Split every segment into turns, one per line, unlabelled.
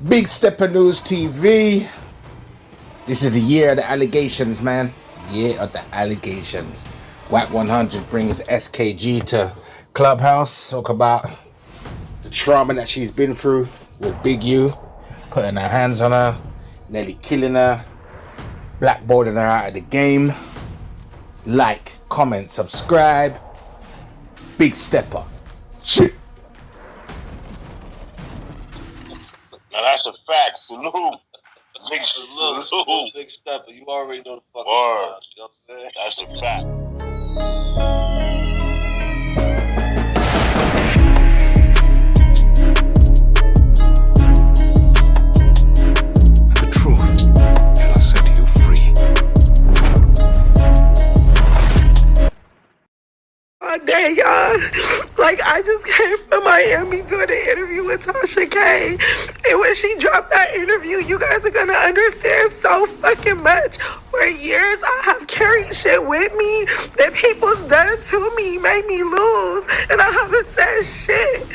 Big Stepper News TV. This is the year of the allegations, man. Year of the allegations. Wack 100 brings SKG to Clubhouse. Talk about the trauma that she's been through with Big U, putting her hands on her, nearly killing her, blackballing her out of the game. Like, comment, subscribe. Big Stepper. Shit.
Now that's a fact. Salute. Big salute.
Big Stepper. You already know the fucking
Word.
vibes. You know what I'm saying?
That's a fact.
The truth shall set you free.
All day, y'all. Like, I just came from Miami doing an interview with Tasha K. And when she dropped that interview, you guys are gonna understand so fucking much. For years, I have carried shit with me that people's done to me, made me lose. And I haven't said shit.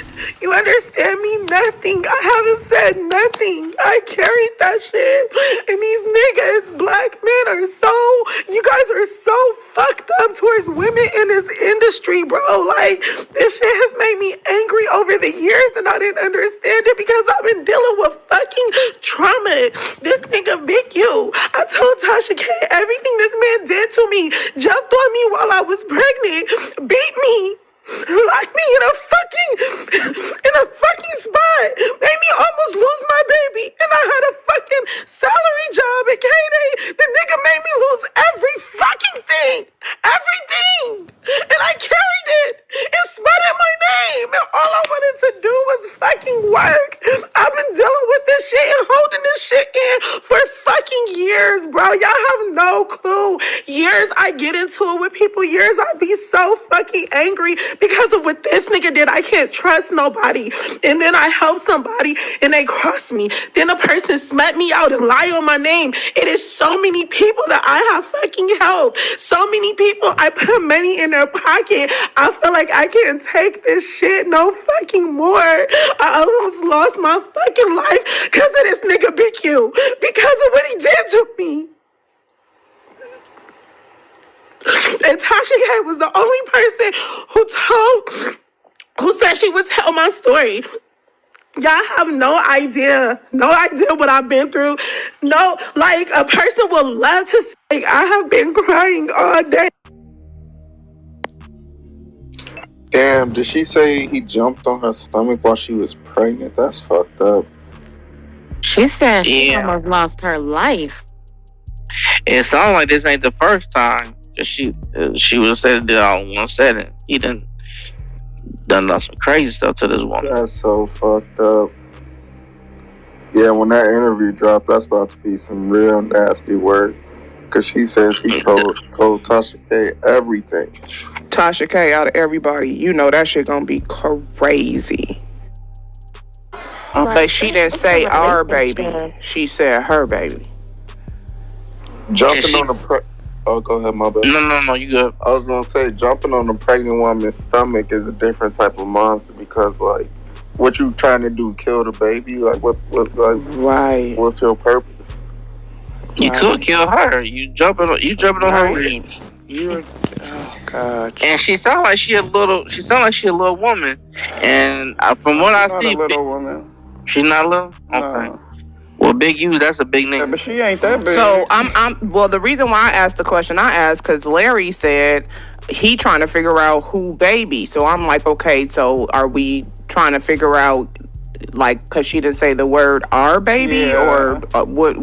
You understand me? Nothing. I haven't said nothing. I carried that shit. And these niggas, black men, are so, you guys are so fucked up towards women in this industry, bro. Like, this shit has made me angry over the years, and I didn't understand it because I've been dealing with fucking trauma. This nigga Big U, I told Tasha K everything this man did to me, jumped on me while I was pregnant, beat me, locked me in a fucking spot, made me almost lose my baby, and I had a fucking salary job at K-Day. The nigga made me lose every fucking thing, everything, and I carried it and smutted my name, and all I wanted to do was fucking work. I've been dealing with this shit and holding this shit in for fucking years, bro. Y'all have no clue. Years I get into it with people, years I be so fucking angry because of what this nigga did. I can't trust nobody. And then I help somebody and they cross me. Then a person smut me out and lie on my name. It is so many people that I have fucking helped. So many people I put money in their pocket. I feel like I can't take this shit no fucking more. I almost lost my fucking life because of this nigga Big U. Because of what he did to me. And Tasha K was the only person who said she would tell my story. Y'all have no idea what I've been through. No, like, a person will love to say, I have been crying all day.
Damn, did she say he jumped on her stomach while she was pregnant? That's fucked up.
She said she almost lost her life.
It sounds like this ain't the first time. She would have said it all in one setting. He done some crazy stuff to this woman.
That's so fucked up. Yeah, when that interview dropped, that's about to be some real nasty work. Because she said she told Tasha K everything.
Tasha K out of everybody, you know that shit gonna be crazy. But she didn't say our baby. She said her baby.
Jumping on the oh, go ahead, my bad.
No, you good.
I was gonna say jumping on the pregnant woman's stomach is a different type of monster because, like, what you trying to do? Kill the baby? Like, what
right?
What's your purpose?
You could kill her. You jumping on her ribs.
Oh God.
And she sound like she a little woman. And from what I see,
a little woman.
She's not little. Okay.
No.
Well, Big U, that's a big nigga.
Yeah, but she ain't that big.
So well, the reason why I asked the question I asked because Larry said he trying to figure out who baby. So I'm like, okay, so are we trying to figure out, like, because she didn't say the word our baby or what?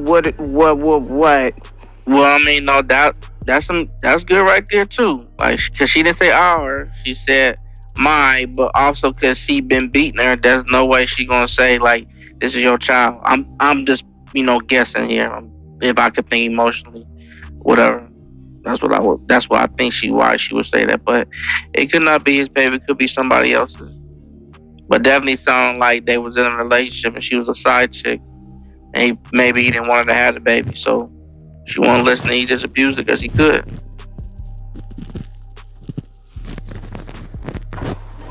Well, I mean, no, that's good right there too. Like, because she didn't say our, she said my, but also because she been beating her, there's no way she gonna say like, this is your child. I'm just, guessing here. If I could think emotionally, whatever. That's what I think why she would say that. But it could not be his baby. It could be somebody else's. But definitely sound like they was in a relationship and she was a side chick. And maybe he didn't want her to have the baby. So she won't listen. He just abused her because he could.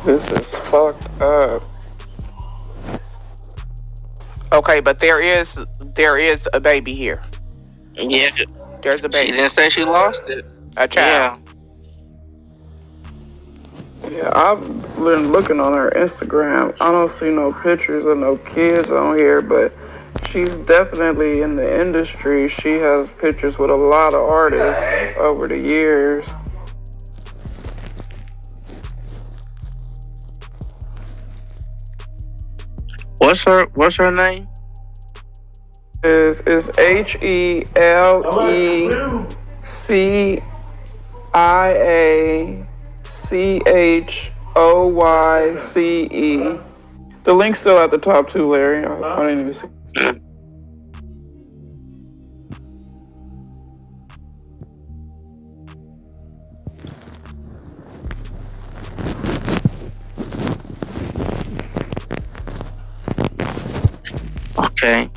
This is fucked up.
Okay, but there is a baby here.
Yeah,
There's a
she
baby.
didn't say she lost it.
A child.
Yeah, I've been looking on her Instagram. I don't see no pictures of no kids on here, but she's definitely in the industry. She has pictures with a lot of artists over the years.
What's her name?
It's HELECIACHOYCE. The link's still at the top too, Larry. I didn't even see.
Okay.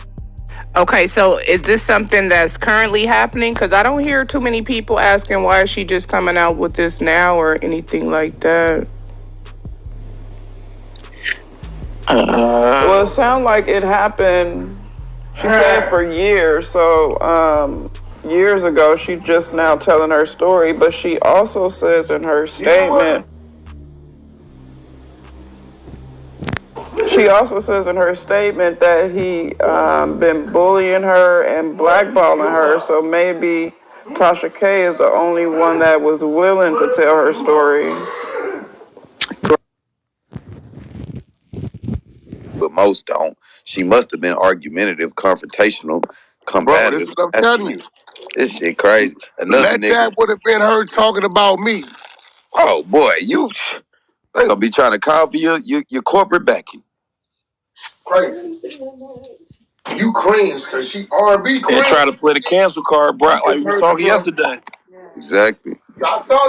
Okay, so is this something that's currently happening? Because I don't hear too many people asking why is she just coming out with this now or anything like that.
Well, it sounds like it happened, she said, for years. So years ago, she just now telling her story. But she also says in her statement, that he been bullying her and blackballing her. So maybe Tasha K is the only one that was willing to tell her story.
But most don't. She must have been argumentative, confrontational, combative.
Bro, this is what I'm telling you.
This shit crazy. Another nigga.
That would have been her talking about me.
Oh boy, they gonna be trying to call for your corporate backing.
Crazy. You cringe because she R&B cringe.
And try to play the cancel card, Brock, like we saw yesterday.
Exactly.
I saw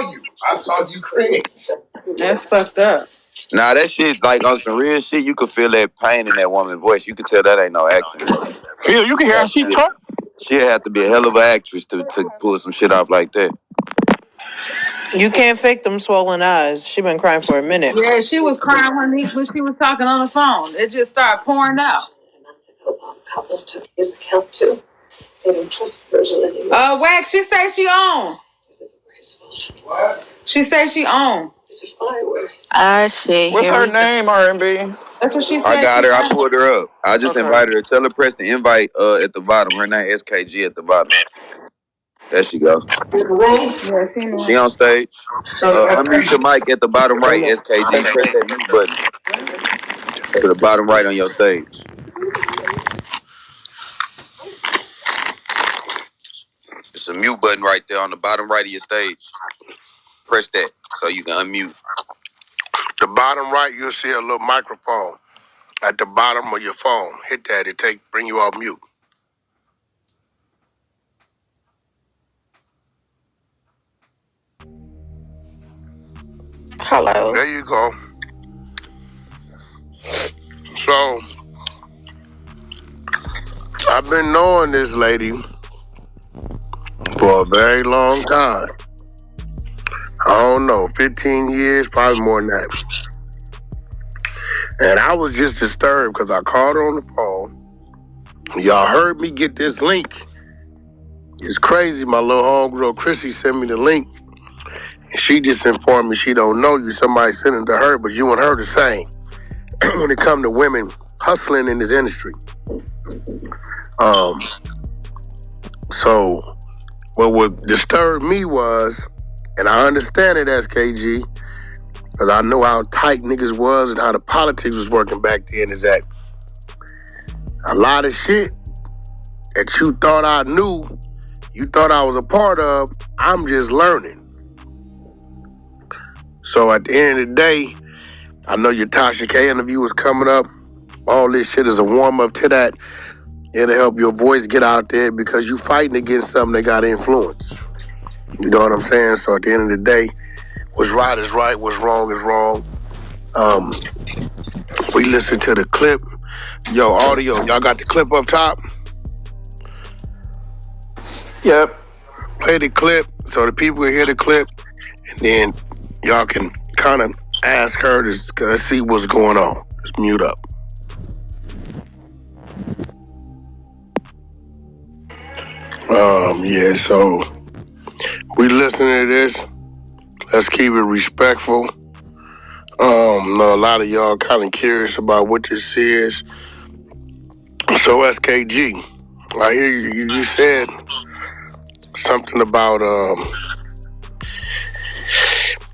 you cringe.
That's fucked up.
Nah, that shit, like on some real shit, you could feel that pain in that woman's voice. You could tell that ain't no acting.
Phil, you can hear how she talk.
She'd have to be a hell of an actress to pull some shit off like that.
You can't fake them swollen eyes. She been crying for a minute.
Yeah, she was crying when she was talking on the phone. It just started pouring out.
Couple took his account too. They don't trust Virgil anymore.
Wack, she say she own.
Is it his fault?
What?
She say she own.
Is it fireworks?
I see.
What's her name, R&B?
That's what she said.
I got her. I pulled her up. I just invited her. Tell her press the invite at the bottom. Her name SKG at the bottom. There she go.
Yeah,
she on stage. Unmute your mic at the bottom right, SKG. Press that mute button to the bottom right on your stage. It's a mute button right there on the bottom right of your stage. Press that so you can unmute.
The bottom right, you'll see a little microphone at the bottom of your phone. Hit that. Bring you off mute.
Hello.
There you go. So, I've been knowing this lady for a very long time. I don't know, 15 years, probably more than that. And I was just disturbed because I called her on the phone. Y'all heard me get this link. It's crazy. My little homegirl, Chrissy, sent me the link. And she just informed me she don't know you. Somebody sent it to her, but you and her the same. When it comes to women hustling in this industry. So what would disturb me was, and I understand it, SKG, because I know how tight niggas was and how the politics was working back then, is that a lot of shit that you thought I knew, you thought I was a part of, I'm just learning. So at the end of the day, I know your Tasha K interview is coming up. All this shit is a warm-up to that. It'll help your voice get out there because you fighting against something that got influence. You know what I'm saying? So at the end of the day, what's right is right, what's wrong is wrong. We listen to the clip. Yo, audio, y'all got the clip up top?
Yep.
Play the clip so the people will hear the clip, and then y'all can kind of ask her to see what's going on. Just mute up. Yeah, so we listening to this. Let's keep it respectful. Know a lot of y'all kind of curious about what this is. So SKG, I hear you said something about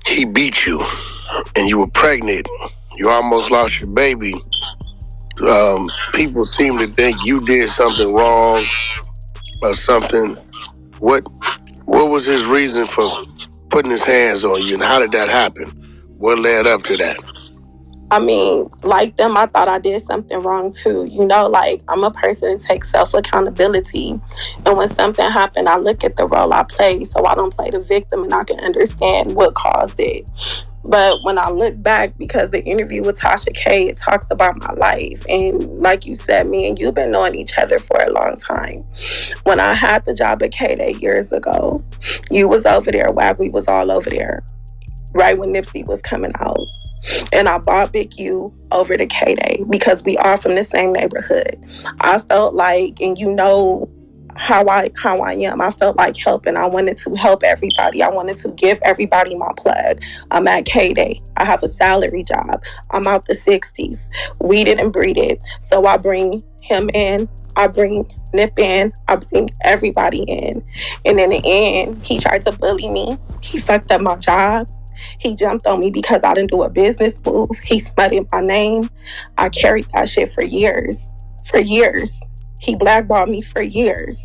he beat you and you were pregnant. You almost lost your baby. People seem to think you did something wrong or something. What was his reason for putting his hands on you, and how did that happen? What led up to that?
I mean, like them, I thought I did something wrong too. You know, like I'm a person that takes self-accountability. And when something happened, I look at the role I play so I don't play the victim and I can understand what caused it. But when I look back, because the interview with Tasha K, it talks about my life. And like you said, me and you've been knowing each other for a long time. When I had the job at K-Day years ago, you was over there, Wack, we was all over there, right when Nipsey was coming out. And I bought Big U over to K-Day because we are from the same neighborhood. I felt like, and you know how I am, I felt like helping. I wanted to help everybody. I wanted to give everybody my plug. I'm at K-Day. I have a salary job. I'm out the 60s. We didn't breed it. So I bring him in. I bring Nip in. I bring everybody in. And in the end, he tried to bully me. He fucked up my job. He jumped on me because I didn't do a business move. He smutted my name. I carried that shit for years. For years. He blackballed me for years.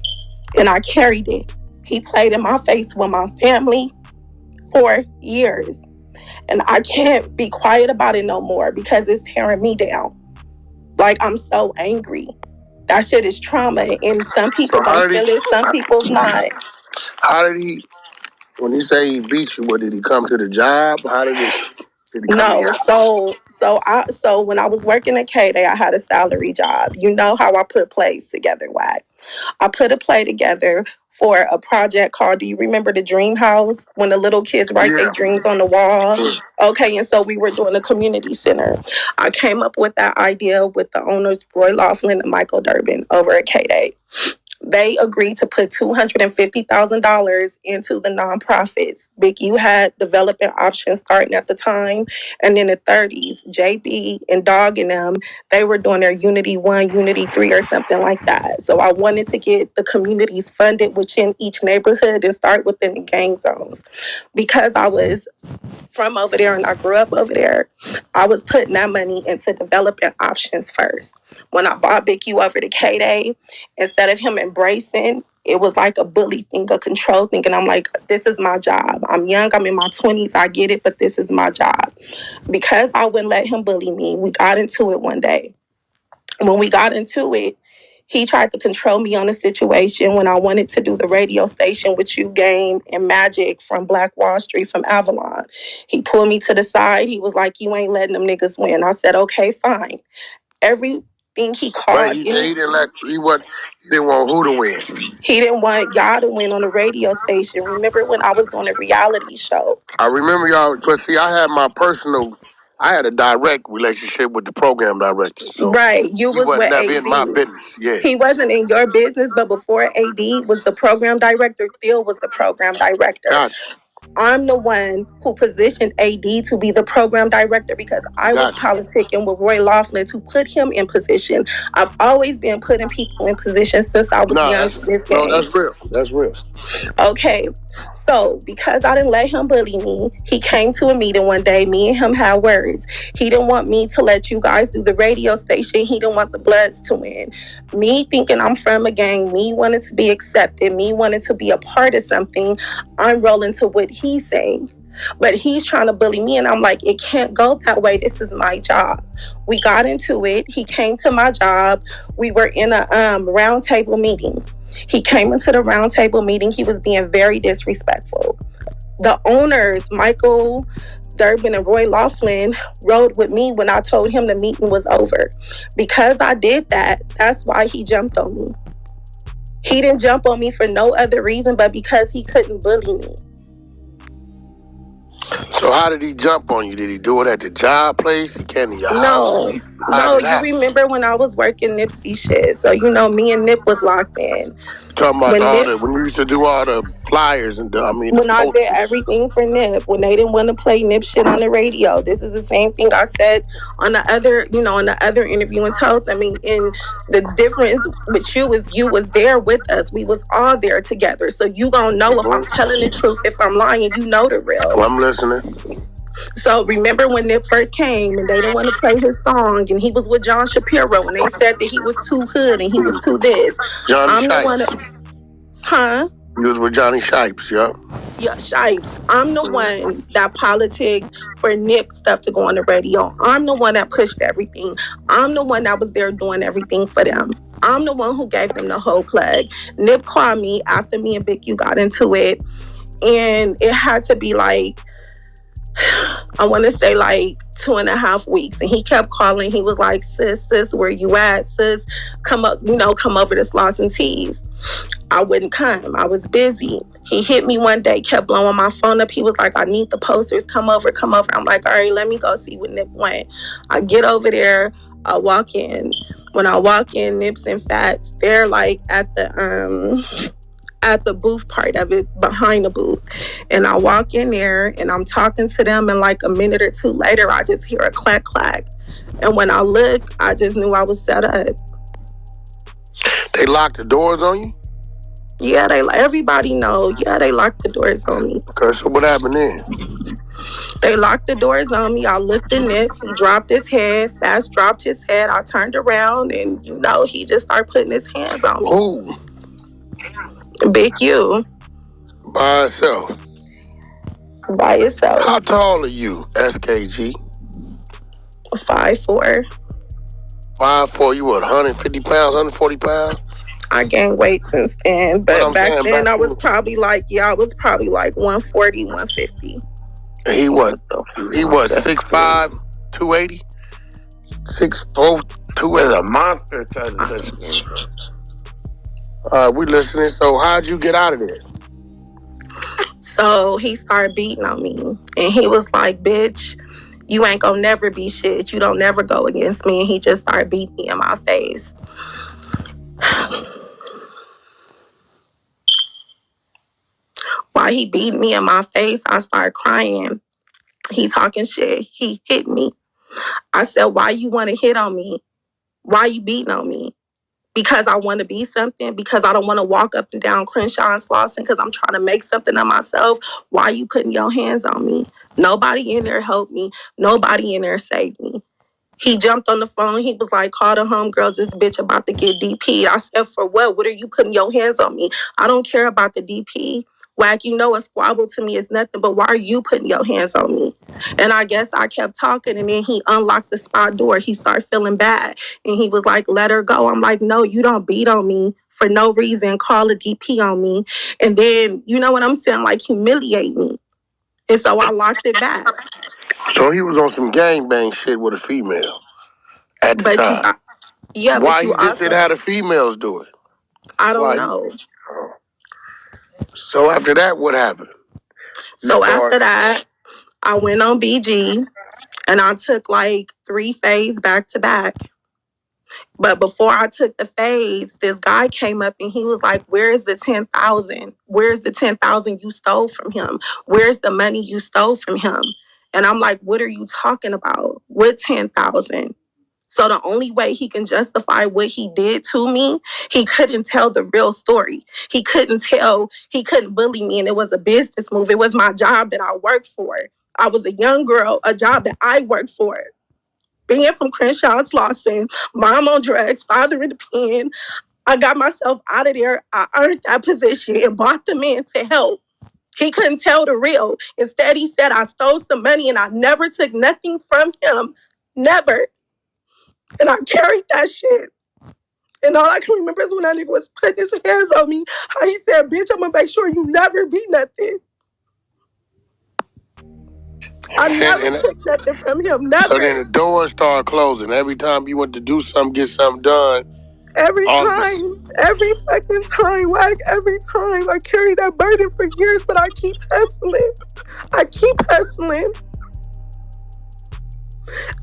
And I carried it. He played in my face with my family for years. And I can't be quiet about it no more because it's tearing me down. Like, I'm so angry. That shit is trauma. And some people gonna feel it, some people's not.
How did he, when you say he beat you, what, did he come to the job? How did he
No, so when I was working at K-Day, I had a salary job. You know how I put plays together, Wack. I put a play together for a project called, do you remember the Dream House? When the little kids write their dreams on the wall? Okay, and so we were doing a community center. I came up with that idea with the owners, Roy Laughlin and Michael Durbin, over at K-Day. They agreed to put $250,000 into the nonprofits. Big U had development options starting at the time. And in the 30s, JB and Dog and them, they were doing their Unity 1, Unity 3 or something like that. So I wanted to get the communities funded within each neighborhood and start within the gang zones. Because I was from over there and I grew up over there, I was putting that money into developing options first. When I bought Big U over to K-Day, instead of him embracing, it was like a bully thing, a control thing. And I'm like, this is my job. I'm young, I'm in my 20s, I get it, but this is my job. Because I wouldn't let him bully me, we got into it one day. When we got into it, he tried to control me on the situation when I wanted to do the radio station with you, Game, and Magic from Black Wall Street from Avalon. He pulled me to the side. He was like, you ain't letting them niggas win. I said, okay, fine. Everything he called.
Right, he didn't want who to win.
He didn't want y'all to win on the radio station. Remember when I was doing a reality show?
I remember y'all, but see, I had a direct relationship with the program director. So
right, you was with AD.
In my business, yeah.
He wasn't in your business, but before AD was the program director, Thiel was the program director.
Gotcha.
I'm the one who positioned AD to be the program director because I was politicking with Roy Laughlin to put him in position. I've always been putting people in position since I was young in this game.
No, that's real. That's real.
Okay, so because I didn't let him bully me, he came to a meeting one day. Me and him had words. He didn't want me to let you guys do the radio station. He didn't want the Bloods to win. Me thinking I'm from a gang, me wanting to be accepted, me wanting to be a part of something, I'm rolling to what he's saying. But he's trying to bully me, and I'm like, it can't go that way. This is my job. We got into it. He came to my job. We were in a round table meeting. He came into the round table meeting. He was being very disrespectful. The owners, Michael Durbin and Roy Laughlin, rode with me when I told him the meeting was over. Because I did that, that's why he jumped on me. He didn't jump on me for no other reason but because he couldn't bully me.
So how did he jump on you? Did he do it at the job place? He came to your house?
No, No, you remember when I was working Nipsey shit. So, me and Nip was locked in.
Talking about when you used to do all the flyers and
when I did everything for Nip, when they didn't want to play Nip shit on the radio. This is the same thing I said on the other, on the other interview and told. And the difference with you is you was there with us. We was all there together. So you gonna know if I'm telling the truth, if I'm lying, you know the real.
Well, I'm listening.
So remember when Nip first came and they didn't want to play his song and he was with John Shapiro and they said that he was too hood and he was too this.
Johnny
Huh?
He was with Johnny Shipes, yeah.
Yeah, Shipes. I'm the one that politics for Nip stuff to go on the radio. I'm the one that pushed everything. I'm the one that was there doing everything for them. I'm the one who gave them the whole plug. Nip called me after me and Big U got into it. And it had to be like, I want to say like 2.5 weeks. And he kept calling. He was like, sis, where you at? Sis, come up, come over to Sloss and Teas. I wouldn't come. I was busy. He hit me one day, kept blowing my phone up. He was like, I need the posters. Come over. I'm like, all right, let me go see what Nip went. I get over there. I walk in. When I walk in, Nips and Fats, they're like at the booth part of it, behind the booth. And I walk in there and I'm talking to them, and like a minute or two later, I just hear a clack clack. And when I look, I just knew I was set up.
They locked the doors on you?
Yeah, everybody know. Yeah, they locked the doors on me.
Okay, so what happened then?
They locked the doors on me. I looked at Nip. He dropped his head. Fast dropped his head. I turned around and, he just started putting his hands on me.
Who?
Big U.
By itself?
By itself.
How tall are you, SKG?
5'4".
5'4", you what, 150 pounds, 140 pounds?
I gained weight since then, but back then I was probably like 140, 150.
And he what? He was 6'5", 280? 6'4", 280.
A monster trying to touch me.
We listening. So how'd you get out of there?
So he started beating on me, and he was like, bitch, you ain't gonna never be shit. You don't never go against me. And he just started beating me in my face. While he beat me in my face, I started crying. He talking shit. He hit me. I said, why you want to hit on me? Why you beating on me? Because I want to be something? Because I don't want to walk up and down Crenshaw and Slauson because I'm trying to make something of myself? Why you putting your hands on me? Nobody in there helped me. Nobody in there saved me. He jumped on the phone. He was like, call the homegirls. This bitch about to get DP'd. I said, for what? What are you putting your hands on me? I don't care about the DP. Wack, a squabble to me is nothing, but why are you putting your hands on me? And I guess I kept talking, and then he unlocked the spot door. He started feeling bad, and he was like, let her go. I'm like, no, you don't beat on me for no reason. Call a DP on me. And then, you know what I'm saying? Like, humiliate me. And so I locked it back.
So he was on some gangbang shit with a female at the time. Why he just didn't have the females do it?
I don't know.
So after that, what happened?
So after that, I went on BG and I took like 3 phases back to back. But before I took the phase, this guy came up and he was like, where's the 10,000? Where's the 10,000 you stole from him? Where's the money you stole from him? And I'm like, what are you talking about? What 10,000? So the only way he can justify what he did to me, he couldn't tell the real story. He couldn't bully me, and it was a business move. It was my job that I worked for. I was a young girl, a job that I worked for. Being from Crenshaw and Slauson, mom on drugs, father in the pen, I got myself out of there. I earned that position and bought the man to help. He couldn't tell the real. Instead, he said I stole some money and I never took nothing from him. Never. And I carried that shit. And all I can remember is when that nigga was putting his hands on me, how he said, bitch, I'm gonna make sure you never be nothing. I never took nothing from him, never.
So then the doors started closing. Every time you went to do something, get something done.
Every fucking time, Wack, every time. I carry that burden for years, but I keep hustling.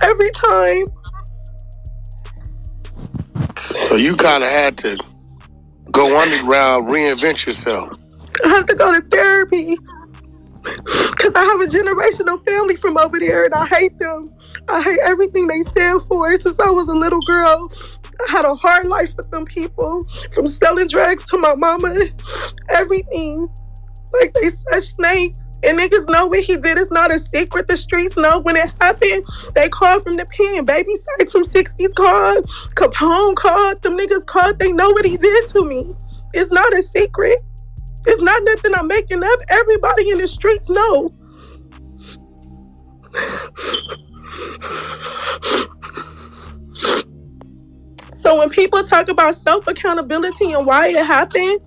Every time.
So you kind of had to go underground, reinvent yourself.
I have to go to therapy because I have a generational family from over there and I hate them. I hate everything they stand for. Since I was a little girl, I had a hard life with them people, from selling drugs to my mama, everything. Like, they such snakes. And niggas know what he did. It's not a secret. The streets know when it happened. They called from the pen. Baby Psych from 60s called. Capone called. Them niggas called. They know what he did to me. It's not a secret. It's not nothing I'm making up. Everybody in the streets know. So when people talk about self-accountability and why it happened,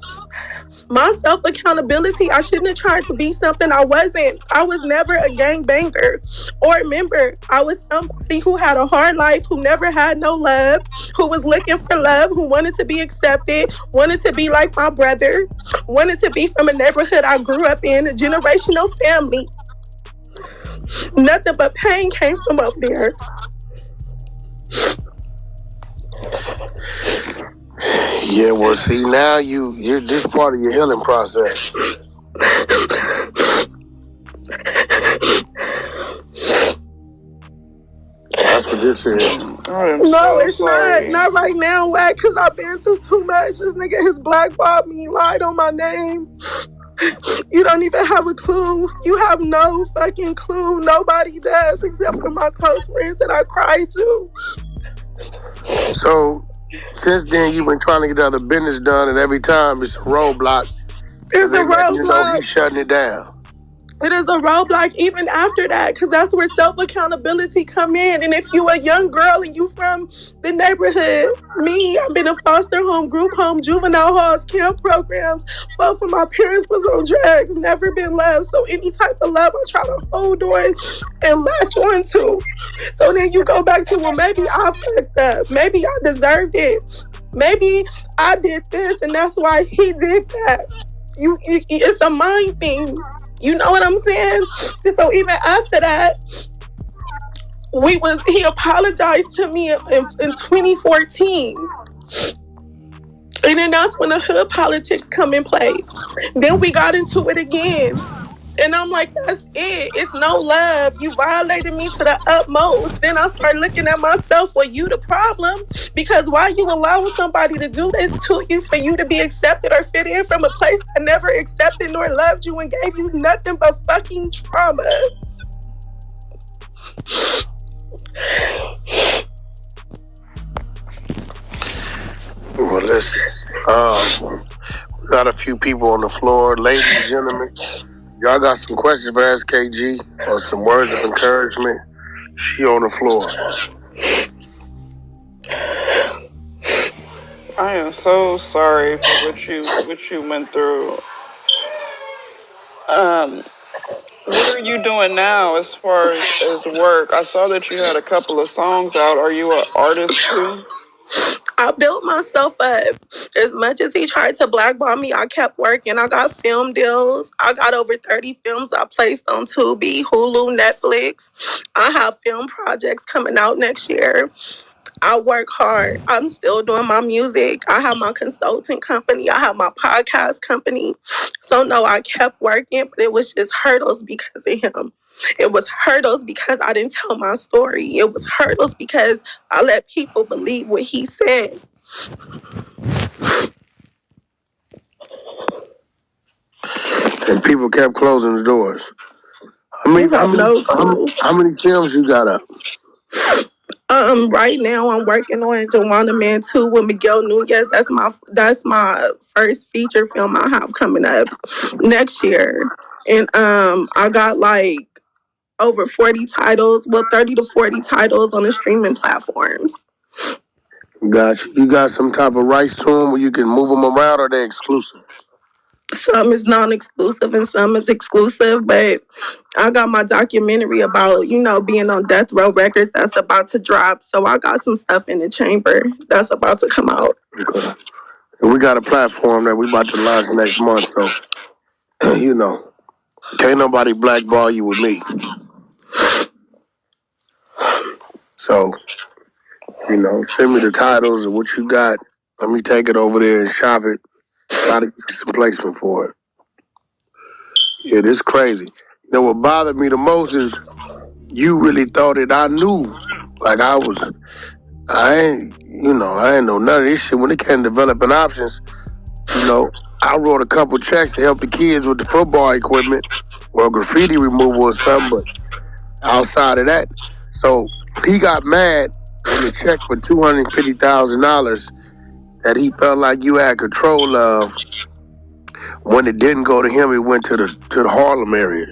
my self-accountability, I shouldn't have tried to be something I wasn't. I was never a gangbanger or a member. I was somebody who had a hard life, who never had no love, who was looking for love, who wanted to be accepted, wanted to be like my brother, wanted to be from a neighborhood I grew up in, a generational family. Nothing but pain came from up there.
Yeah, well, see, now you're this part of your healing process. That's what this is.
No,
it's not. Not right now, Wack, because I've been through too much. This nigga has blackballed me, lied on my name. You don't even have a clue. You have no fucking clue. Nobody does except for my close friends that I cry to.
So, since then, you've been trying to get the other business done, and every time it's a roadblock.
It's a roadblock.
You know, he's shutting it down.
It is a roadblock even after that, because that's where self-accountability come in. And if you a young girl and you from the neighborhood, me, I've been in foster home, group home, juvenile halls, camp programs. Both of my parents was on drugs, never been loved. So any type of love I try to hold on and latch on to. So then you go back to, well, maybe I fucked up. Maybe I deserved it. Maybe I did this and that's why he did that. It's a mind thing. You know what I'm saying? So even after that, he apologized to me in 2014. And then that's when the hood politics come in place. Then we got into it again. And I'm like, that's it. It's no love. You violated me to the utmost. Then I start looking at myself, well, you the problem. Because why you allowing somebody to do this to you for you to be accepted or fit in from a place that never accepted nor loved you and gave you nothing but fucking trauma?
Well, listen, we got a few people on the floor. Ladies and gentlemen, y'all got some questions for SKG or some words of encouragement? She on the floor.
I am so sorry for what you went through. What are you doing now as far as work? I saw that you had a couple of songs out. Are you an artist too?
I built myself up. As much as he tried to blackball me, I kept working. I got film deals. I got over 30 films I placed on Tubi, Hulu, Netflix. I have film projects coming out next year. I work hard. I'm still doing my music. I have my consulting company. I have my podcast company. So no, I kept working, but it was just hurdles because of him. It was hurdles because I didn't tell my story. It was hurdles because I let people believe what he said.
And people kept closing the doors. How many films you got up?
Right now I'm working on Joanna Man 2 with Miguel Nunez. That's my first feature film I have coming up next year. And I got like over 40 titles, 30 to 40 titles on the streaming platforms.
Gotcha. You got some type of rights to them where you can move them around, or they exclusive?
Some is non-exclusive and some is exclusive, but I got my documentary about, being on Death Row Records that's about to drop. So I got some stuff in the chamber that's about to come out.
Okay. And we got a platform that we about to launch next month, so, can't nobody blackball you with me. So, Send me the titles of what you got. Let me take it over there and shop it. Try to get you some placement for it. Yeah, this is crazy. What bothered me the most is you really thought that I knew. Like I ain't know none of this shit. When it came to developing options, I wrote a couple checks to help the kids with the football equipment or graffiti removal or something, but outside of that. So he got mad when the check for $250,000 that he felt like you had control of, when it didn't go to him, it went to the Harlem area.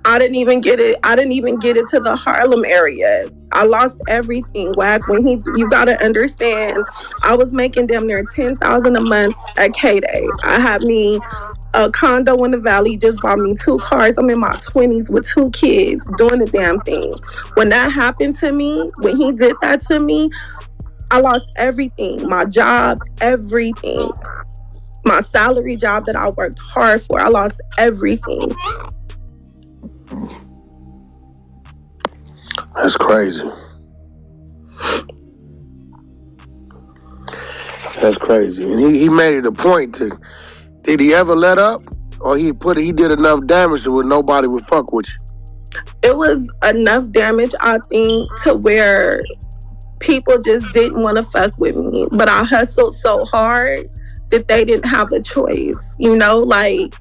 I didn't even get it. I didn't even get it to the Harlem area. I lost everything, Wack. You gotta understand, I was making damn near $10,000 a month at K-Day. I had me a condo in the valley, just bought me 2 cars. I'm in my 20s with 2 kids doing the damn thing. When that happened to me, when he did that to me, I lost everything. My job, everything. My salary job that I worked hard for, I lost everything.
That's crazy. That's crazy. And he made it a point to, did he ever let up? Or he did enough damage to where nobody would fuck with you?
It was enough damage, I think, to where people just didn't want to fuck with me. But I hustled so hard that they didn't have a choice. Like,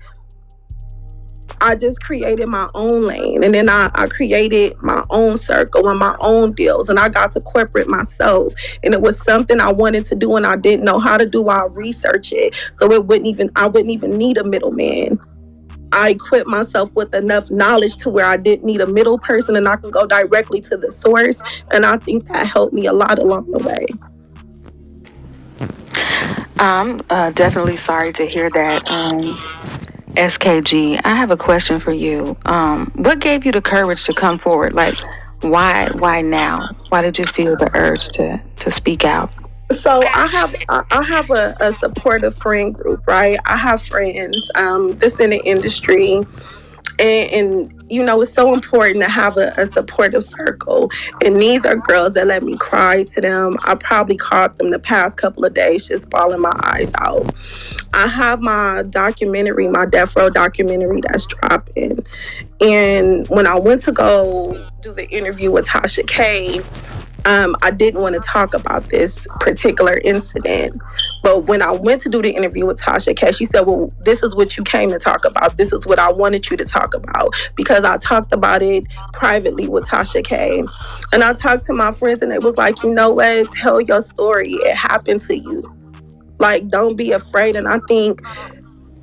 I just created my own lane, and then I created my own circle and my own deals, and I got to corporate myself, and it was something I wanted to do and I didn't know how to do. I research it, so I wouldn't even need a middleman. I equipped myself with enough knowledge to where I didn't need a middle person, and I can go directly to the source, and I think that helped me a lot along the way.
I'm definitely sorry to hear that. SKG, I have a question for you. What gave you the courage to come forward? Like, why now? Why did you feel the urge to speak out?
So I have a supportive friend group, right? I have friends that's in the industry, and it's so important to have a supportive circle. And these are girls that let me cry to them. I probably caught them the past couple of days just bawling my eyes out. I have my documentary, my Death Row documentary that's dropping. And when I went to go do the interview with Tasha K, I didn't want to talk about this particular incident. But when I went to do the interview with Tasha K, she said, well, this is what you came to talk about. This is what I wanted you to talk about, because I talked about it privately with Tasha K. And I talked to my friends, and it was like, you know what? Tell your story. It happened to you. Like, don't be afraid. And I think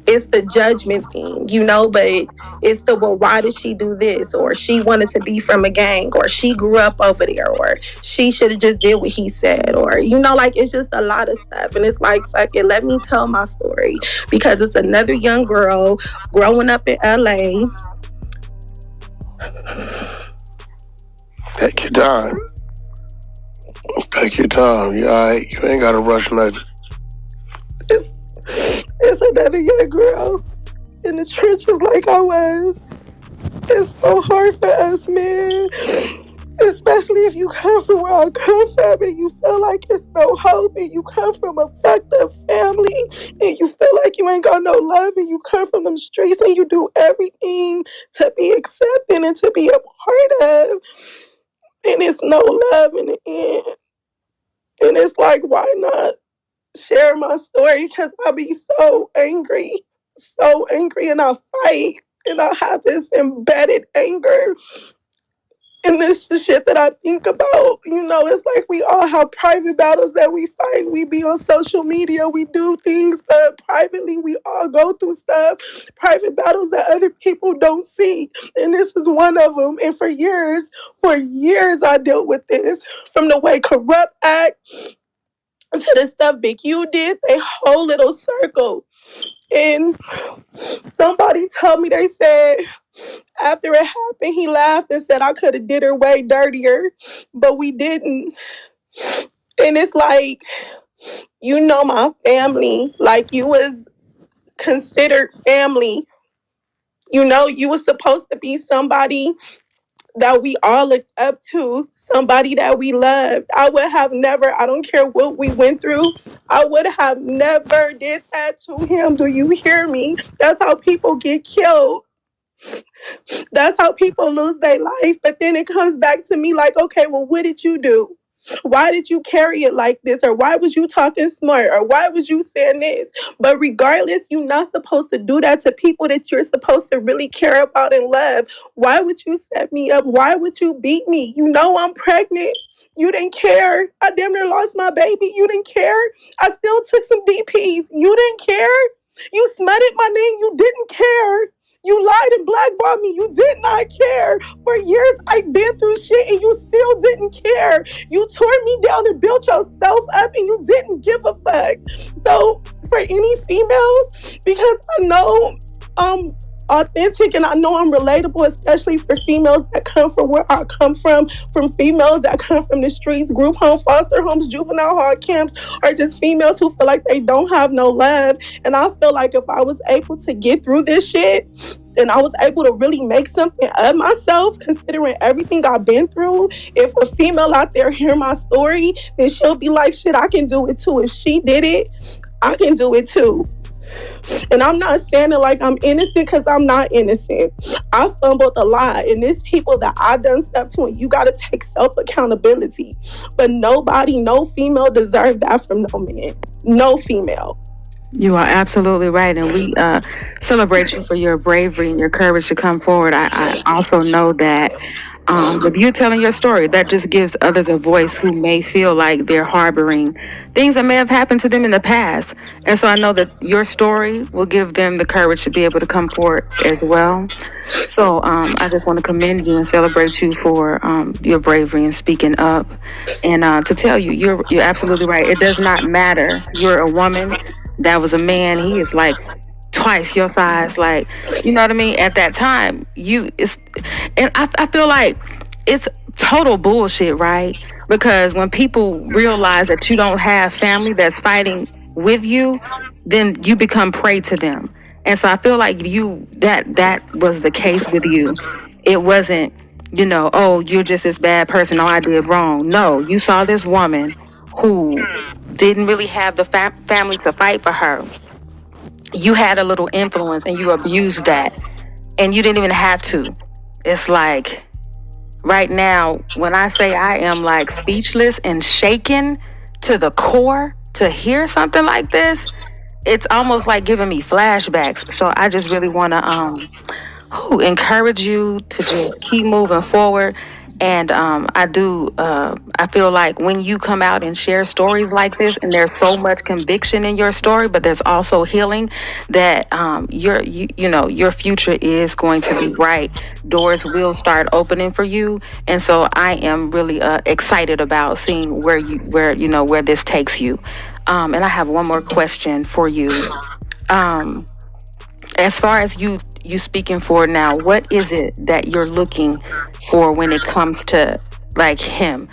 it's the judgment thing, but it's well, why did she do this? Or she wanted to be from a gang, or she grew up over there, or she should have just did what he said, or, like, it's just a lot of stuff. And it's like, fuck it, let me tell my story, because it's another young girl growing up in LA.
Take your time. Take your time. You all right? You ain't got to rush nothing.
It's another young girl in the trenches like I was. It's so hard for us, man. Especially if you come from where I come from and you feel like it's no hope, and you come from a fucked up family and you feel like you ain't got no love, and you come from them streets and you do everything to be accepted and to be a part of, and it's no love in the end. And it's like, why not share my story? Because I be so angry, and I fight, and I have this embedded anger. And this is shit that I think about. It's like we all have private battles that we fight. We be on social media, we do things, but privately we all go through stuff. Private battles that other people don't see. And this is one of them. And for years I dealt with this. From the way Corrupt act to the stuff Big U did, they whole little circle. And somebody told me, they said, after it happened, he laughed and said I could have did her way dirtier, but we didn't. And it's like, my family, like, you was considered family. You was supposed to be somebody that we all looked up to, somebody that we loved. I would have never, I don't care what we went through, I would have never did that to him. Do you hear me? That's how people get killed. That's how people lose their life. But then it comes back to me like, okay, well, what did you do? Why did you carry it like this? Or why was you talking smart? Or why was you saying this? But regardless, you're not supposed to do that to people that you're supposed to really care about and love. Why would you set me up? Why would you beat me? You know I'm pregnant. You didn't care. I damn near lost my baby. You didn't care. I still took some DPs. You didn't care. You smutted my name. You didn't care. You lied and blackballed me. You did not care. For years, I've been through shit and you still didn't care. You tore me down and built yourself up and you didn't give a fuck. So, for any females, because I know I'm authentic and I know I'm relatable, especially for females that come from where I come from females that come from the streets, group home, foster homes, juvenile hall camps, or just females who feel like they don't have no love. And I feel like if I was able to get through this shit, and I was able to really make something of myself, considering everything I've been through. If a female out there hear my story, then she'll be like, shit, I can do it too. If she did it, I can do it too. And I'm not saying it like I'm innocent, because I'm not innocent. I fumbled a lot, and there's people that I done stuff to, and you got to take self-accountability. But nobody, no female deserves that from no man. No female.
You are absolutely right, and we celebrate you for your bravery and your courage to come forward. I also know that with you telling your story, that just gives others a voice who may feel like they're harboring things that may have happened to them in the past. And so I know that your story will give them the courage to be able to come forward as well. So I just want to commend you and celebrate you for your bravery and speaking up, and to tell you, you're absolutely right. It does not matter. You're a woman. That was a man. He is like twice your size. Like, you know what I mean? At that time, and I feel like it's total bullshit, right? Because when people realize that you don't have family that's fighting with you, then you become prey to them. And so I feel like that was the case with you. It wasn't, oh, you're just this bad person. Oh, I did wrong. No, you saw this woman who didn't really have the family to fight for her. You had a little influence and you abused that, and you didn't even have to. It's like right now, when I say I am like speechless and shaken to the core to hear something like this, it's almost like giving me flashbacks. So I just really want to encourage you to just keep moving forward. And I feel like when you come out and share stories like this, and there's so much conviction in your story, but there's also healing, that your future is going to be bright. Doors will start opening for you, and so I am really excited about seeing where this takes you. And I have one more question for you. As far as you speaking for now, what is it that you're looking for when it comes to like him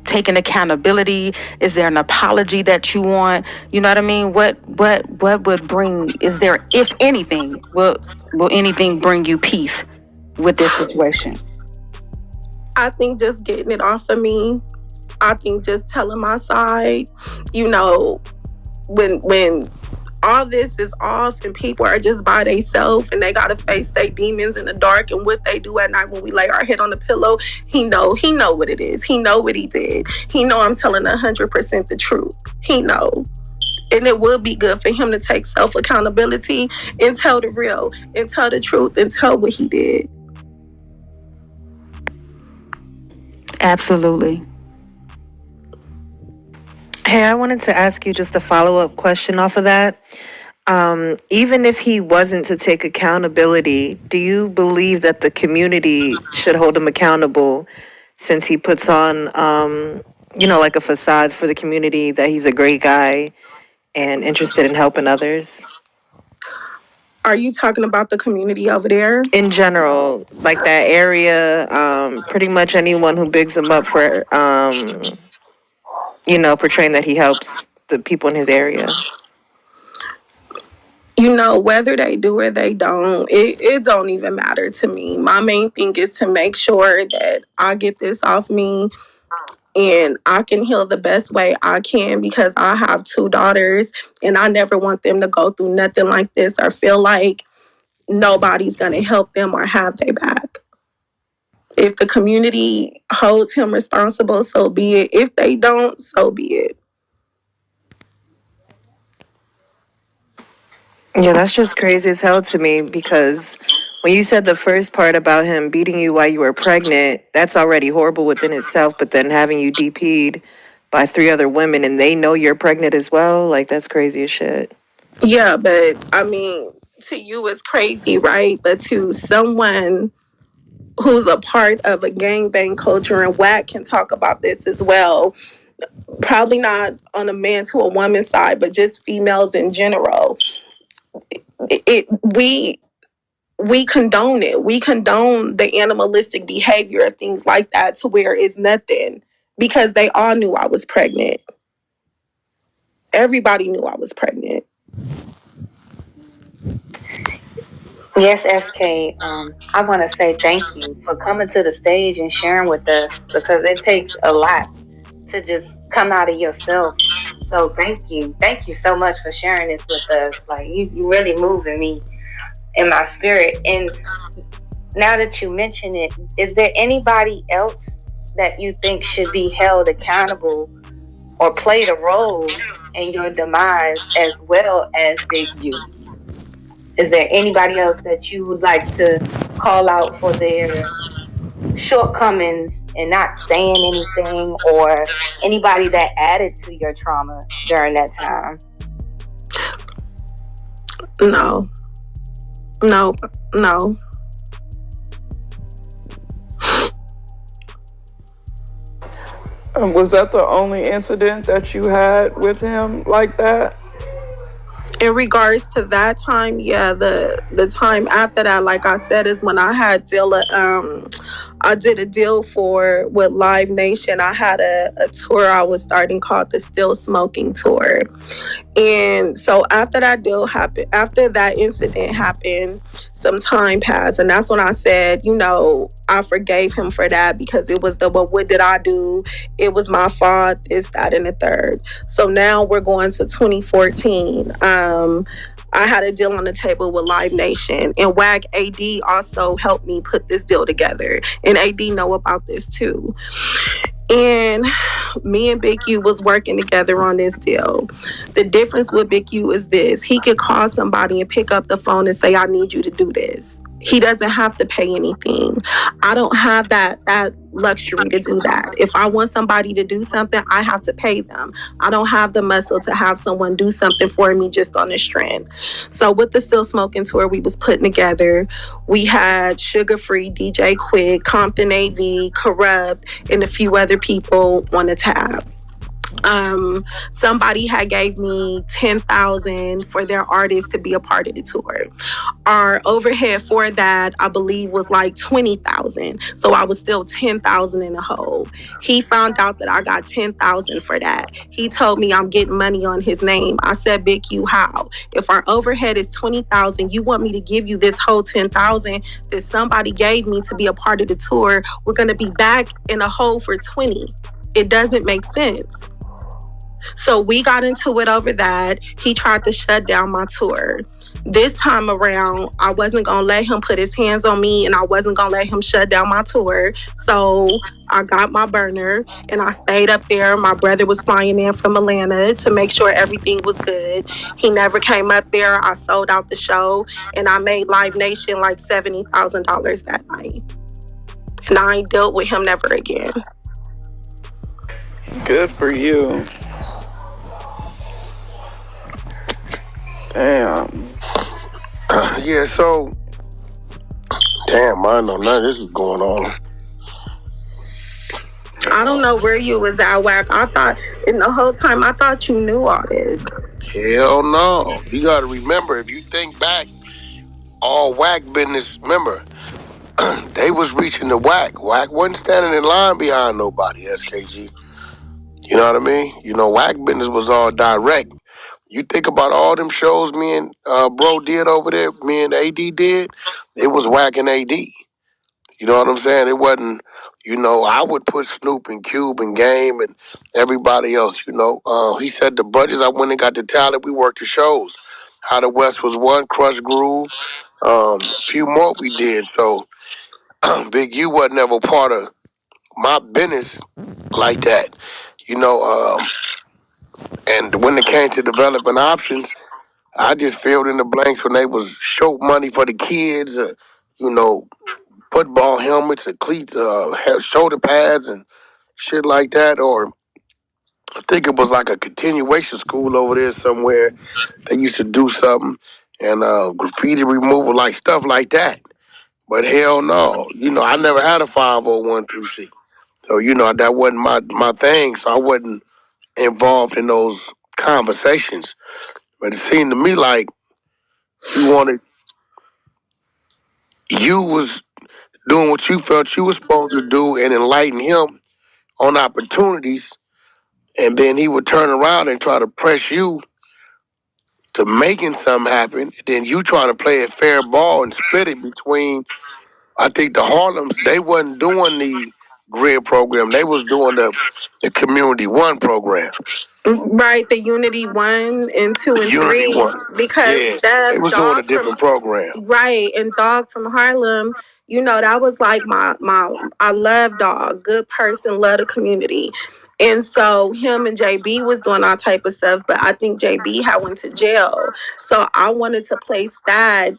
taking accountability? Is there an apology that you want? You know what I mean? What would bring, is there, if anything, will anything bring you peace with this situation?
I think just getting it off of me. I think just telling my side, when all this is off and people are just by themselves and they gotta face their demons in the dark and what they do at night when we lay our head on the pillow, he know what it is. He know what he did. He know I'm telling 100% the truth. He know. And it would be good for him to take self-accountability and tell the real and tell the truth and tell what he did.
Absolutely.
Hey, I wanted to ask you just a follow-up question off of that. Even if he wasn't to take accountability, do you believe that the community should hold him accountable, since he puts on, like a facade for the community that he's a great guy and interested in helping others?
Are you talking about the community over there?
In general, like that area, pretty much anyone who bigs him up for, portraying that he helps the people in his area.
You know, whether they do or they don't, it don't even matter to me. My main thing is to make sure that I get this off me and I can heal the best way I can, because I have 2 daughters and I never want them to go through nothing like this or feel like nobody's going to help them or have their back. If the community holds him responsible, so be it. If they don't, so be it.
Yeah, that's just crazy as hell to me, because when you said the first part about him beating you while you were pregnant, that's already horrible within itself. But then having you DP'd by 3 other women and they know you're pregnant as well, like that's crazy as shit.
Yeah, but I mean, to you it's crazy, right? But to someone who's a part of a gangbang culture, and Wack can talk about this as well, probably not on a man to a woman side, but just females in general, we condone it. We condone the animalistic behavior, things like that, to where it's nothing, because they all knew I was pregnant. Everybody knew I was pregnant.
Yes, SK. I want to say thank you for coming to the stage and sharing with us, because it takes a lot to just come out of yourself. So thank you. Thank you so much for sharing this with us. Like you really moving me in my spirit. And now that you mention it, is there anybody else that you think should be held accountable or played a role in your demise as well as Big U? Is there anybody else that you would like to call out for their shortcomings and not saying anything, or anybody that added to your trauma during that time?
No. No. No.
Was that the only incident that you had with him like that?
In regards to that time, yeah, the time after that, like I said, is when I had I did a deal with Live Nation. I had a tour I was starting called the Still Smoking Tour. And so after that deal happened, after that incident happened, some time passed. And that's when I said, I forgave him for that, because it was but what did I do? It was my fault, this, that, and the third. So now we're going to 2014. I had a deal on the table with Live Nation, and Wack AD also helped me put this deal together. And AD know about this too. And me and Big U was working together on this deal. The difference with Big U is this: he could call somebody and pick up the phone and say, I need you to do this. He doesn't have to pay anything. I don't have that luxury to do that. If I want somebody to do something, I have to pay them. I don't have the muscle to have someone do something for me just on the strength. So with the Still Smoking Tour we was putting together, we had Sugar Free, DJ Quick, Compton AV, Corrupt, and a few other people on the tab. Somebody had gave me $10,000 for their artist to be a part of the tour. Our overhead for that, I believe, was like $20,000. So I was still $10,000 in the hole. He found out that I got $10,000 for that. He told me I'm getting money on his name. I said, Big U, how? If our overhead is $20,000, you want me to give you this whole $10,000 that somebody gave me to be a part of the tour? We're gonna be back in a hole for $20,000. It doesn't make sense. So we got into it over that. He tried to shut down my tour. This time around, I wasn't going to let him put his hands on me, and I wasn't going to let him shut down my tour. So I got my burner and I stayed up there. My brother was flying in from Atlanta to make sure everything was good. He never came up there. I sold out the show, and I made Live Nation like $70,000 that night. And I ain't dealt with him never again.
Good for you. Damn.
Yeah, so damn, I know none of this is going on.
I don't know where you was at, Wack. I thought, and the whole time, I thought you knew all this.
Hell no. You gotta remember, if you think back, all Wack business, remember, they was reaching the Wack. Wack wasn't standing in line behind nobody, SKG. You know what I mean? Wack business was all direct. You think about all them shows me and bro did over there, me and AD did, it was Wack and AD. You know what I'm saying? It wasn't, I would put Snoop and Cube and Game and everybody else, he said the budgets, I went and got the talent, we worked the shows. How the West was one, Crush Groove, a few more we did. So Big U wasn't ever part of my business like that, and when it came to developing options, I just filled in the blanks when they was show money for the kids, you know, football helmets and cleats, shoulder pads and shit like that. Or I think it was like a continuation school over there somewhere. They used to do something and graffiti removal, like stuff like that. But hell no, I never had a 5013C. So, that wasn't my thing. So I wasn't involved in those conversations. But it seemed to me like you was doing what you felt you were supposed to do and enlighten him on opportunities, and then he would turn around and try to press you to making something happen. Then you trying to play a fair ball and split it between. I think the Harlems, they wasn't doing the grid program. They was doing the Community One program.
Right, the Unity 1 and 2 and
Unity
3.
One.
Because
Yeah, they
Dev
was doing a
Dog from
different program.
Right, and Dog from Harlem, that was like my I love Dog, good person, love the community. And so him and JB was doing all type of stuff, but I think JB had went to jail. So I wanted to place that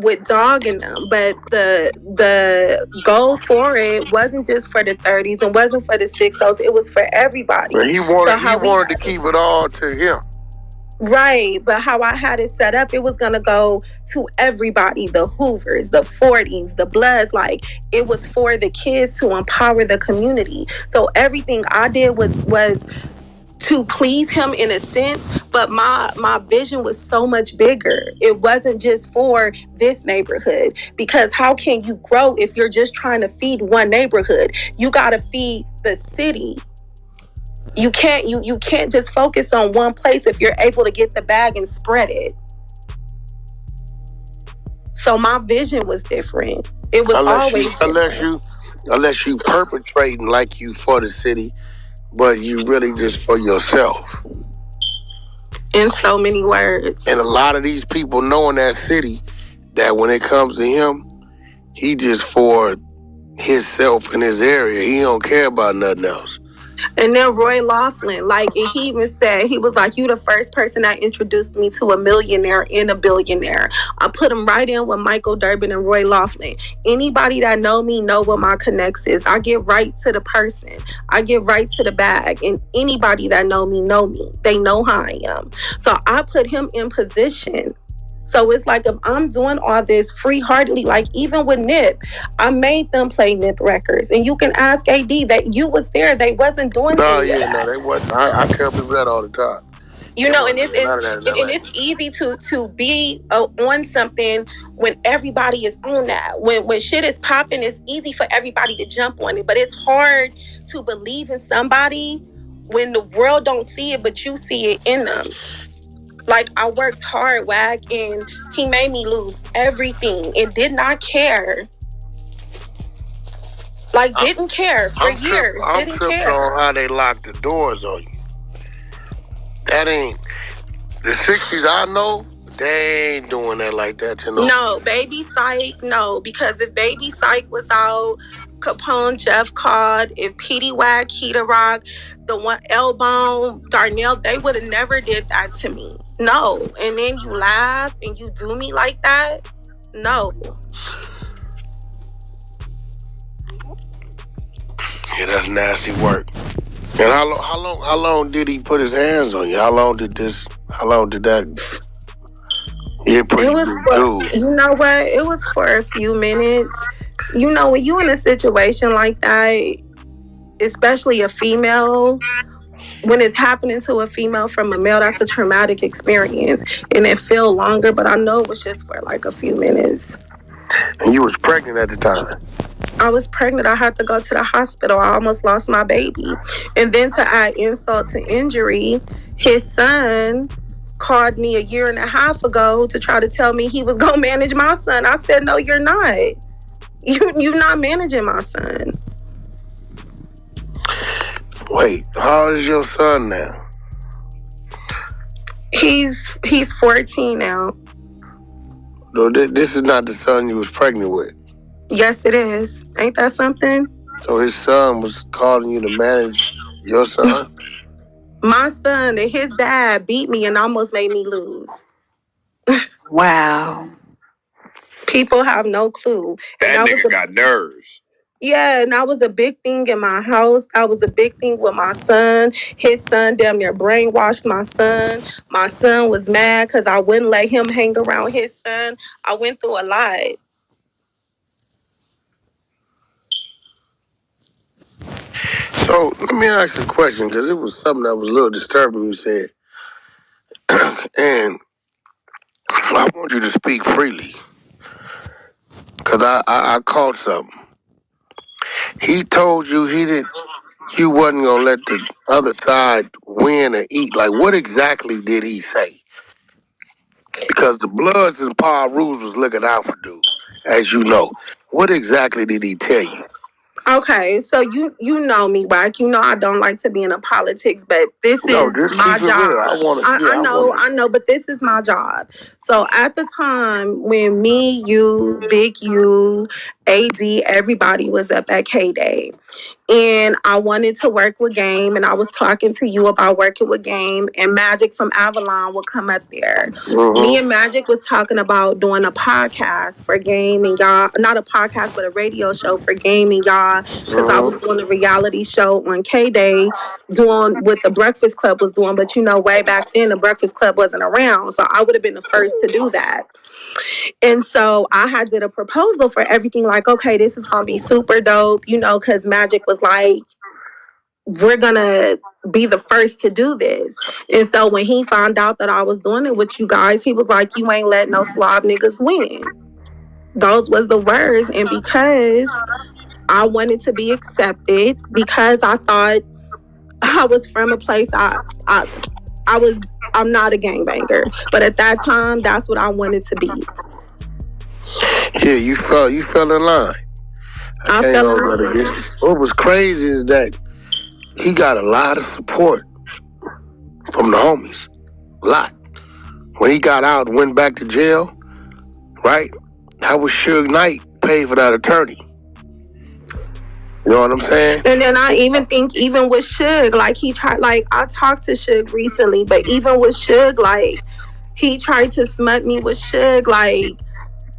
with Dog in them, but the goal for it wasn't just for the 30s and wasn't for the 60s, it was for everybody.
But he wanted to keep it all to him.
Right, but how I had it set up, it was gonna go to everybody, the Hoovers, the 40s, the Bloods, like it was for the kids to empower the community. So everything I did was to please him in a sense, but my vision was so much bigger. It wasn't just for this neighborhood, because how can you grow if you're just trying to feed one neighborhood? You gotta feed the city. You can't just focus on one place if you're able to get the bag and spread it. So my vision was different. It was
unless you perpetrating like you for the city, but you really just for yourself.
In so many words.
And a lot of these people know in that city that when it comes to him, he just for himself in his area. He don't care about nothing else.
And then Roy Laughlin, and he even said, he was like, you the first person that introduced me to a millionaire and a billionaire. I put him right in with Michael Durbin and Roy Laughlin. Anybody that know me know what my connects is. I get right to the person. I get right to the bag. And anybody that know me. They know how I am. So I put him in position. So it's like, if I'm doing all this free-heartedly, like even with Nip, I made them play Nip records. And you can ask AD that you was there. They wasn't doing any of that.
No, they wasn't. I tell people that all the time.
And it's easy to be on something when everybody is on that. When shit is popping, it's easy for everybody to jump on it. But it's hard to believe in somebody when the world don't see it, but you see it in them. Like, I worked hard, Wack, and he made me lose everything and did not care. Didn't care for years.
I'm tripping on how they locked the doors on you. That ain't the 60s. I know they ain't doing that like that.
No, Baby Psych. No, because if Baby Psych was out, Capone, Jeff Cod, if Petey Wack, Keita Rock, the one L-Bone, Darnell, they would have never did that to me. No. And then you laugh and you do me like that? No.
Yeah, that's nasty work. And how long did he put his hands on you? How long did that? You
know what? It was for a few minutes. When you in a situation like that, especially a female, when it's happening to a female from a male, that's a traumatic experience. And it feel longer, but I know it was just for like a few minutes.
And you was pregnant at the time?
I was pregnant. I had to go to the hospital. I almost lost my baby. And then to add insult to injury, his son called me a year and a half ago to try to tell me he was gonna manage my son. I said, no, you're not. You're not managing my son.
Wait, how old is your son now?
He's 14 now.
No, this is not the son you was pregnant with.
Yes, it is. Ain't that something?
So his son was calling you to manage your son?
My son and his dad beat me and almost made me lose.
Wow.
People have no clue.
That nigga got nerves.
Yeah, and that was a big thing in my house. That was a big thing with my son. His son damn near brainwashed my son. My son was mad because I wouldn't let him hang around his son. I went through a lot.
So let me ask you a question, because it was something that was a little disturbing you said. And I want you to speak freely, because I caught something. He told you you wasn't going to let the other side win or eat. Like, what exactly did he say? Because the Bloods and Paul Rules was looking out for dude, as you know. What exactly did he tell you?
Okay, so you know me, Wack. You know I don't like to be in the politics, but this is my job. I know, but this is my job. So at the time when me, you, Big U, AD, everybody was up at K-Day. And I wanted to work with Game, and I was talking to you about working with Game, and Magic from Avalon would come up there. Me and Magic was talking about doing a podcast for Game and y'all, not a podcast, but a radio show for Game and y'all, because I was doing a reality show on K-Day, doing what the Breakfast Club was doing, but you know, way back then, the Breakfast Club wasn't around, so I would have been the first to do that. And so I had did a proposal for everything, like, okay, this is going to be super dope, you know, because Magic was like, we're going to be the first to do this. And so when he found out that I was doing it with you guys, he was like, you ain't let no slob niggas win. Those was the words. And because I wanted to be accepted, because I thought I was from a place I'm not a gangbanger, but at that time, that's what I wanted to be.
Yeah, you fell in line.
I fell in line.
What was crazy is that he got a lot of support from the homies. A lot. When he got out and went back to jail, right? That was Suge Knight paid for that attorney. You know what I'm saying?
And then I even think, even with Suge, like he tried, like I talked to Suge recently, but even with Suge, like he tried to smut me with Suge, like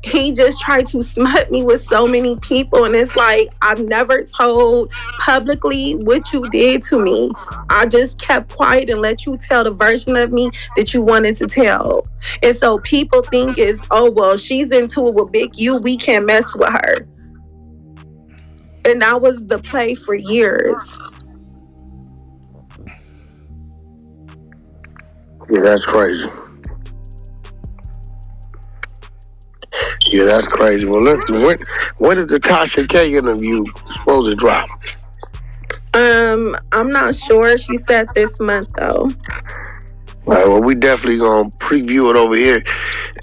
he just tried to smut me with so many people. And it's like, I've never told publicly what you did to me. I just kept quiet and let you tell the version of me that you wanted to tell. And so people think is, oh, well, she's into it with Big U, we can't mess with her. And that was the play for years.
Yeah, that's crazy. Yeah, that's crazy. Well, listen, when is the Tasha K interview supposed to drop?
I'm not sure. She said this month, though.
All right, well, we definitely gonna preview it over here.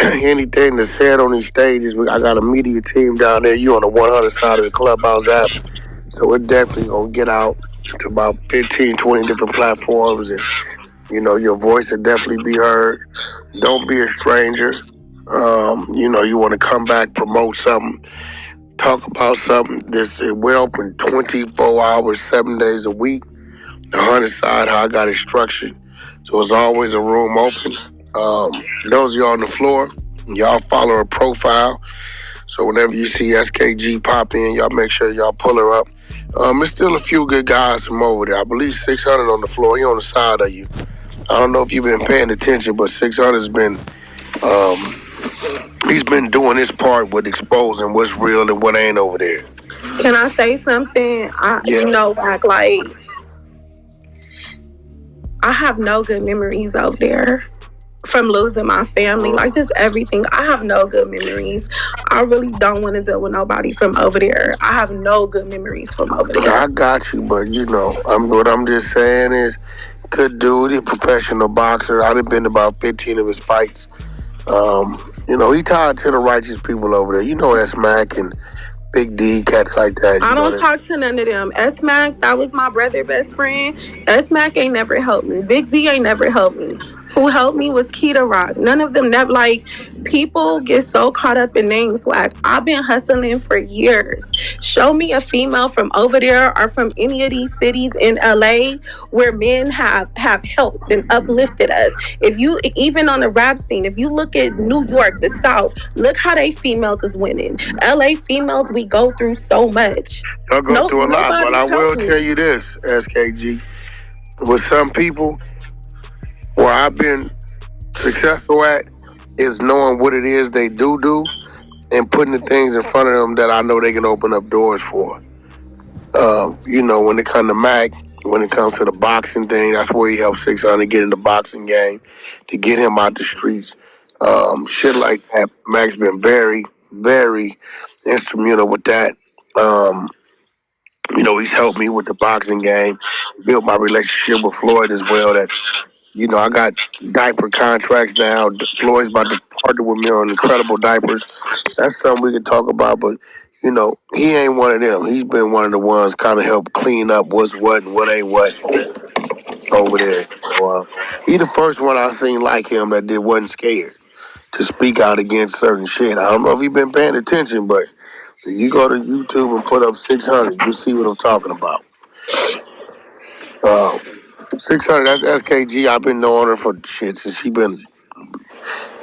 Anything that's said on these stages, I got a media team down there. You on the 100 side of the Clubhouse app. So we're definitely gonna get out to about 15, 20 different platforms, and you know, your voice will definitely be heard. Don't be a stranger. You know, you want to come back, promote something, talk about something. We're open 24 hours, 7 days a week. The 100 side, how I got it structured. So it's always a room open. Those of y'all on the floor, y'all follow her profile. So whenever you see SKG pop in, y'all make sure y'all pull her up. There's still a few good guys from over there. I believe 600 on the floor. He on the side of you. I don't know if you've been paying attention, but 600's been, he's been doing his part with exposing what's real and what ain't over there.
Can I say something? You know, like I have no good memories over there from losing my family, like just everything. I have no good memories. I really don't want to deal with nobody from over there. I have no good memories from over there.
I got you, but you know, what I'm just saying is, Good dude. He's a professional boxer. I've been to about 15 of his fights. He tied to the righteous people over there. You know S-Mac and Big D, cats like that.
I don't
that.
talk to none of them. S-Mac, that was my brother, best friend. S-Mac ain't never helped me. Big D ain't never helped me. Who helped me was Keita Rock. None of them never, like, people get so caught up in names. Wack, I've been hustling for years. Show me a female from over there or from any of these cities in LA where men have helped and uplifted us. If you, even on the rap scene, if you look at New York, the South, look how they females is winning. LA females, we go through so much.
Y'all go through a lot, but I will
helped me.
tell you this, SKG. With some people, where I've been successful at is knowing what it is they do and putting the things in front of them that I know they can open up doors for. When it comes to Mac, when it comes to the boxing thing, that's where he helped 600 get in the boxing game, to get him out the streets. Shit like that. Mac's been very, very instrumental with that. He's helped me with the boxing game, built my relationship with Floyd as well. That, I got diaper contracts now. Floyd's about to partner with me on incredible diapers. That's something we can talk about, but he ain't one of them. He's been one of the ones kind of help clean up what's what and what ain't what over there. So, he the first one I seen like him that wasn't scared to speak out against certain shit. I don't know if he been paying attention, but if you go to YouTube and put up 600, you see what I'm talking about. 600, that's SKG. I've been knowing her for shit since she been,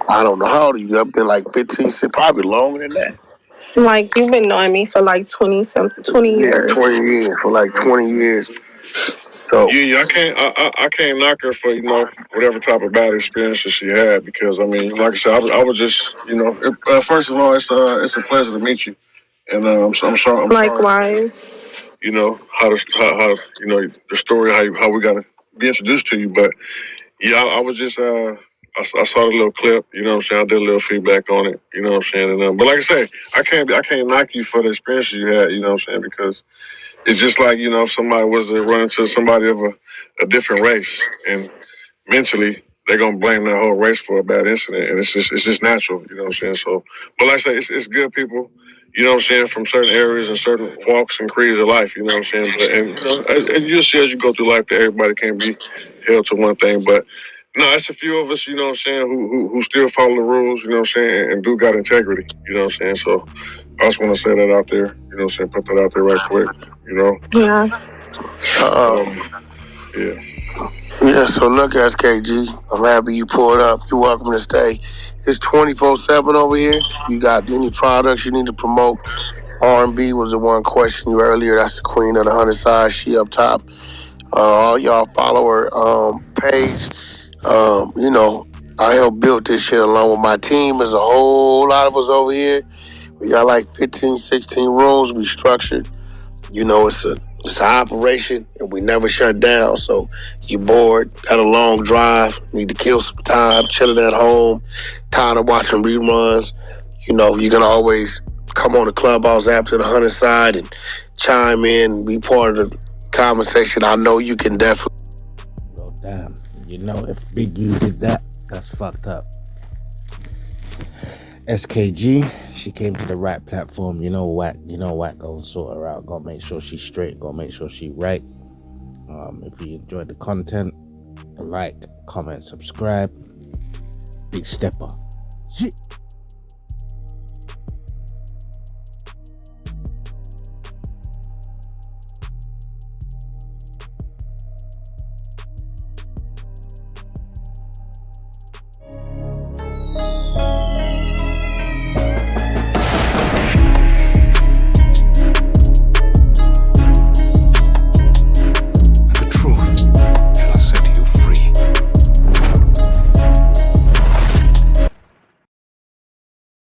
I don't know how old are you? I've been like 15, probably longer than that.
Like, you've been knowing me for like 20 years.
20 years, for like 20 years. So
Yeah, I can't knock her for whatever type of bad experiences she had, because I mean, like I said, I was just first of all, it's a pleasure to meet you, and I'm sorry.
Likewise.
How the story, how we got to be introduced to you, but yeah, I was just I saw the little clip, you know what I'm saying. I did a little feedback on it, you know what I'm saying. And, but like I say, I can't knock you for the experiences you had, you know what I'm saying, because it's just like, if somebody was to run into somebody of a different race, and mentally they're gonna blame that whole race for a bad incident, and it's just natural, you know what I'm saying. So, but like I say, it's good people, you know what I'm saying, from certain areas and certain walks and creeds of life, you know what I'm saying. But and you'll see as you go through life that everybody can't be held to one thing, but no, it's a few of us, you know what I'm saying, who still follow the rules, you know what I'm saying, and do got integrity, you know what I'm saying. So I just want to say that out there, you know what I'm saying, put that out there right quick, you know.
Yeah.
Yeah.
Yeah, so look, SKG, I'm happy you pulled up. You're welcome to stay. It's 24/7 over here. You got any products you need to promote? R&B was the one question you earlier. That's the queen of the 100 side. She up top. All y'all follow her page. I helped build this shit along with my team. There's a whole lot of us over here. We got like 15, 16 rooms. We structured. It's an operation, and we never shut down. So you bored, got a long drive, need to kill some time, chilling at home, tired of watching reruns. You can always come on the Clubhouse app to the 100 side and chime in, be part of the conversation. I know you can definitely.
Well, damn. If Big U did that, that's fucked up. SKG, she came to the right platform. Wack gonna sort her out. Gonna make sure she's straight. Gonna make sure she's right. If you enjoyed the content, like, comment, subscribe. Big stepper. Shit.